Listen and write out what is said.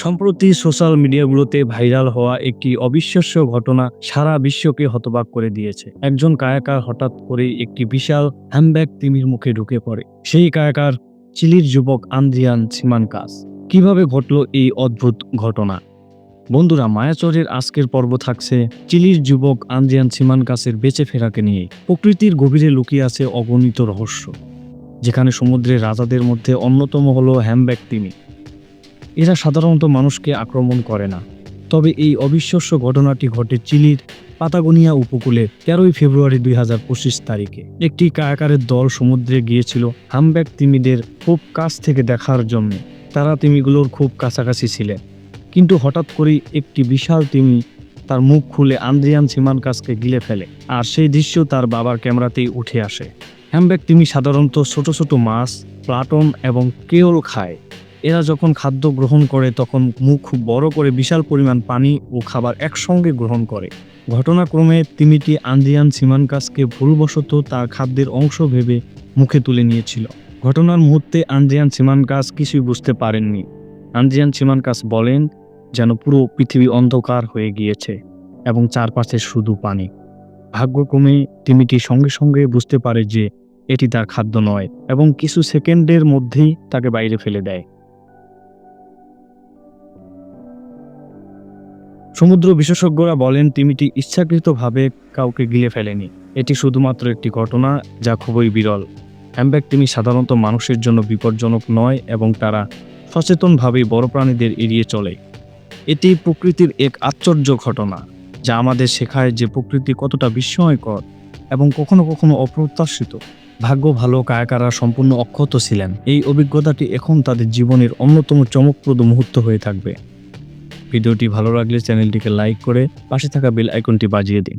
সম্প্রতি social মিডিয়াগুলোতে viral হওয়া একটি অবিশ্বাস্য ঘটনা সারা বিশ্বকে হতবাক করে দিয়েছে। একজন কায়াকার হঠাৎ করেই একটি বিশাল হ্যামব্যাগ তিমির মুখে ঢুকে পড়ে। সেই কায়াকার চিলির যুবক আন্দ্রিয়ান সিমানকাস। কিভাবে ঘটল এই অদ্ভুত ঘটনা? বন্ধুরা, মায়াচরের আজকের পর্ব থাকছে চিলির যুবক আন্দ্রিয়ান সিমানকাসের বেঁচে ফেরাকে নিয়ে। প্রকৃতির গভীরে লুকিয়ে আছে অগণিত রহস্য, যেখানে সমুদ্রের রাজাদের মধ্যে অন্যতম হলো হ্যামব্যাগ তিমি। এরা সাধারণত মানুষকে আক্রমণ করে না, তবে এই অবিশ্বাস্য ঘটনাটি ঘটে চিলির পাতাগোনিয়া উপকূলে 13 ফেব্রুয়ারি 2025 তারিখে। একটি কায়াকারের দল সমুদ্রে গিয়েছিল হ্যামব্যাগ তিমিদের খুব কাছ থেকে দেখার জন্য। তারা তিমিগুলোর খুব কাছাকাছি ছিলেন, কিন্তু হঠাৎ করেই একটি বিশাল তিমি তার মুখ খুলে আন্দ্রিয়ান সিমানকাসকে গিলে ফেলে, আর সেই দৃশ্য তার বাবার ক্যামেরাতেই উঠে আসে। হ্যামব্যাগ তিমি সাধারণত ছোট ছোট মাছ, প্লাটন এবং কেওল খায়। এরা যখন খাদ্য গ্রহণ করে তখন মুখ খুব বড় করে বিশাল পরিমাণ পানি ও খাবার একসঙ্গে গ্রহণ করে। ঘটনাক্রমে তিমিটি আন্দ্রিয়ান সিমানকাসকে ভুলবশত তার খাদ্যের অংশ ভেবে মুখে তুলে নিয়েছিল। ঘটনার মুহূর্তে আন্দ্রিয়ান সিমানকাস কিছুই বুঝতে পারেননি। আন্দ্রিয়ান সিমানকাস বলেন, যেন পুরো পৃথিবী অন্ধকার হয়ে গিয়েছে এবং চারপাশে শুধু পানি। ভাগ্যক্রমে তিমিটি সঙ্গে সঙ্গে বুঝতে পারে যে এটি তার খাদ্য নয় এবং কিছু সেকেন্ডের মধ্যেই তাকে বাইরে ফেলে দেয়। সমুদ্র বিশেষজ্ঞরা বলেন, তিমিটি ইচ্ছাকৃতভাবে কাউকে গিলে ফেলেনি। এটি শুধুমাত্র একটি ঘটনা যা খুবই বিরল। হ্যামব্যাগ তিমি সাধারণত মানুষের জন্য বিপজ্জনক নয় এবং তারা সচেতনভাবেই বড় প্রাণীদের এড়িয়ে চলে। এটি প্রকৃতির এক আশ্চর্য ঘটনা, যা আমাদের শেখায় যে প্রকৃতি কতটা বিস্ময়কর এবং কখনো কখনো অপ্রত্যাশিত। ভাগ্য ভালো, কায়াকাররা সম্পূর্ণ অক্ষত ছিলেন। এই অভিজ্ঞতাটি এখন তাদের জীবনের অন্যতম চমকপ্রদ মুহূর্ত হয়ে থাকবে। ভিডিওটি ভালো লাগলে চ্যানেলটিকে লাইক করে পাশে থাকা বেল আইকনটি বাজিয়ে দিন।